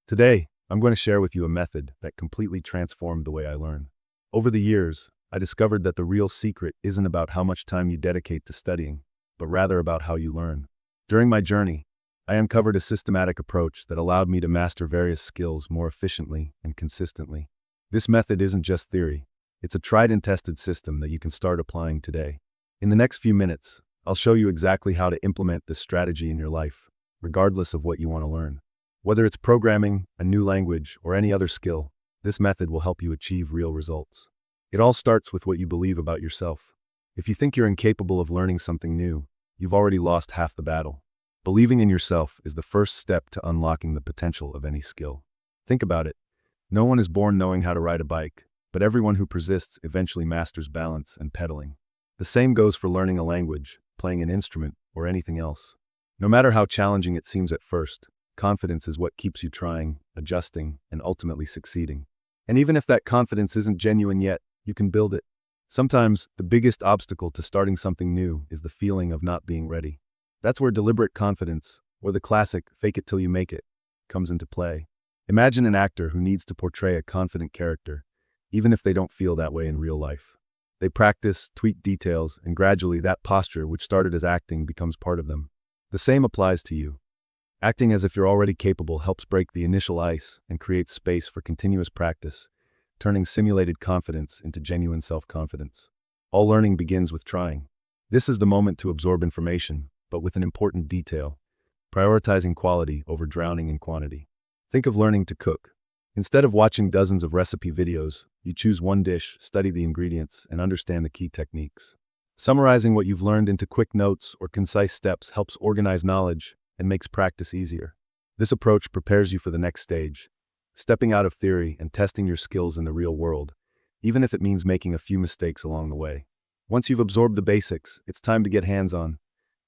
Today, I'm going to share with you a method that completely transformed the way I learn. Over the years, I discovered that the real secret isn't about how much time you dedicate to studying, but rather about how you learn. During my journey, I uncovered a systematic approach that allowed me to master various skills more efficiently and consistently. This method isn't just theory, it's a tried and tested system that you can start applying today. In the next few minutes, I'll show you exactly how to implement this strategy in your life, regardless of what you want to learn. Whether it's programming, a new language, or any other skill, this method will help you achieve real results. It all starts with what you believe about yourself. If you think you're incapable of learning something new, you've already lost half the battle. Believing in yourself is the first step to unlocking the potential of any skill. Think about it. No one is born knowing how to ride a bike, but everyone who persists eventually masters balance and pedaling. The same goes for learning a language, playing an instrument, or anything else. No matter how challenging it seems at first, confidence is what keeps you trying, adjusting, and ultimately succeeding. And even if that confidence isn't genuine yet, you can build it. Sometimes, the biggest obstacle to starting something new is the feeling of not being ready. That's where deliberate confidence, or the classic fake it till you make it, comes into play. Imagine an actor who needs to portray a confident character, even if they don't feel that way in real life. They practice, tweak details, and gradually that posture which started as acting becomes part of them. The same applies to you. Acting as if you're already capable helps break the initial ice and creates space for continuous practice, turning simulated confidence into genuine self-confidence. All learning begins with trying. This is the moment to absorb information, but with an important detail: prioritizing quality over drowning in quantity. Think of learning to cook. Instead of watching dozens of recipe videos, you choose one dish, study the ingredients, and understand the key techniques. Summarizing what you've learned into quick notes or concise steps helps organize knowledge and makes practice easier. This approach prepares you for the next stage, stepping out of theory and testing your skills in the real world, even if it means making a few mistakes along the way. Once you've absorbed the basics, it's time to get hands-on,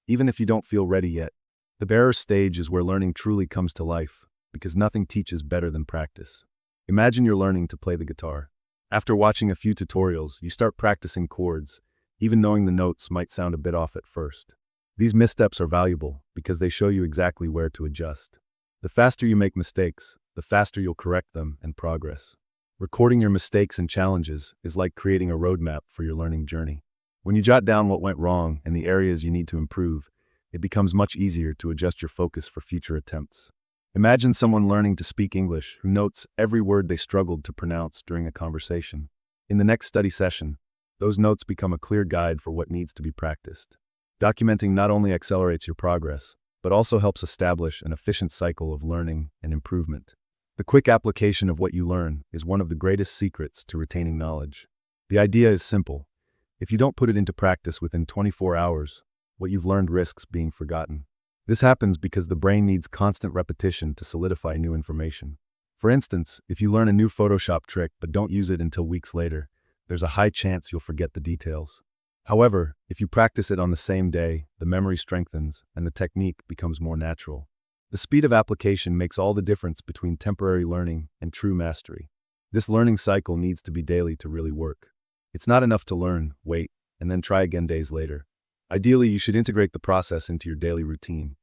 even if you don't feel ready yet. The beginner stage is where learning truly comes to life, because nothing teaches better than practice. Imagine you're learning to play the guitar. After watching a few tutorials, you start practicing chords, even knowing the notes might sound a bit off at first. These missteps are valuable because they show you exactly where to adjust. The faster you make mistakes, the faster you'll correct them and progress. Recording your mistakes and challenges is like creating a roadmap for your learning journey. When you jot down what went wrong and the areas you need to improve, it becomes much easier to adjust your focus for future attempts. Imagine someone learning to speak English who notes every word they struggled to pronounce during a conversation. In the next study session, those notes become a clear guide for what needs to be practiced. Documenting not only accelerates your progress, but also helps establish an efficient cycle of learning and improvement. The quick application of what you learn is one of the greatest secrets to retaining knowledge. The idea is simple. If you don't put it into practice within 24 hours, what you've learned risks being forgotten. This happens because the brain needs constant repetition to solidify new information. For instance, if you learn a new Photoshop trick but don't use it until weeks later, there's a high chance you'll forget the details. However, if you practice it on the same day, the memory strengthens and the technique becomes more natural. The speed of application makes all the difference between temporary learning and true mastery. This learning cycle needs to be daily to really work. It's not enough to learn, wait, and then try again days later. Ideally, you should integrate the process into your daily routine.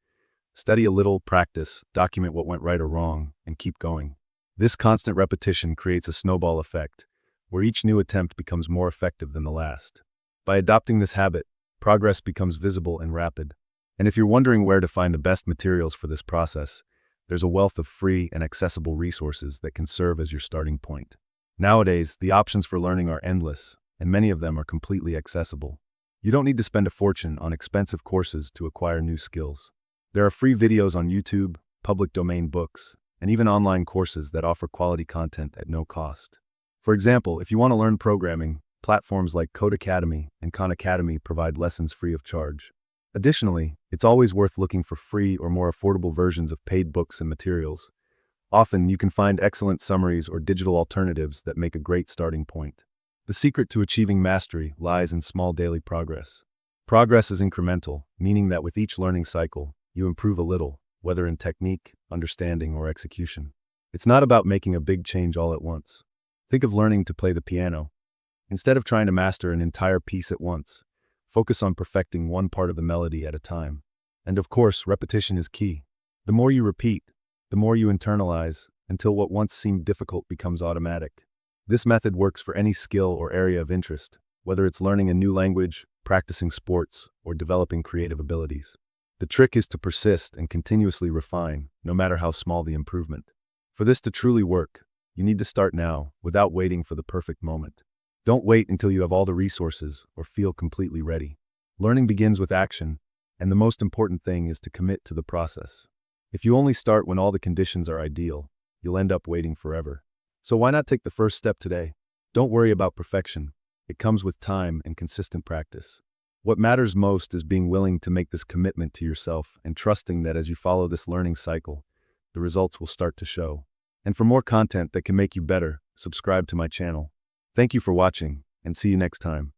Study a little, practice, document what went right or wrong, and keep going. This constant repetition creates a snowball effect, where each new attempt becomes more effective than the last. By adopting this habit, progress becomes visible and rapid. And if you're wondering where to find the best materials for this process, there's a wealth of free and accessible resources that can serve as your starting point. Nowadays, the options for learning are endless, and many of them are completely accessible. You don't need to spend a fortune on expensive courses to acquire new skills. There are free videos on YouTube, public domain books, and even online courses that offer quality content at no cost. For example, if you want to learn programming, platforms like Codecademy and Khan Academy provide lessons free of charge. Additionally, it's always worth looking for free or more affordable versions of paid books and materials. Often, you can find excellent summaries or digital alternatives that make a great starting point. The secret to achieving mastery lies in small daily progress. Progress is incremental, meaning that with each learning cycle, you improve a little, whether in technique, understanding, or execution. It's not about making a big change all at once. Think of learning to play the piano. Instead of trying to master an entire piece at once, focus on perfecting one part of the melody at a time. And of course, repetition is key. The more you repeat, the more you internalize, until what once seemed difficult becomes automatic. This method works for any skill or area of interest, whether it's learning a new language, practicing sports, or developing creative abilities. The trick is to persist and continuously refine, no matter how small the improvement. For this to truly work, you need to start now, without waiting for the perfect moment. Don't wait until you have all the resources or feel completely ready. Learning begins with action, and the most important thing is to commit to the process. If you only start when all the conditions are ideal, you'll end up waiting forever. So why not take the first step today? Don't worry about perfection. It comes with time and consistent practice. What matters most is being willing to make this commitment to yourself and trusting that as you follow this learning cycle, the results will start to show. And for more content that can make you better, subscribe to my channel. Thank you for watching, and see you next time.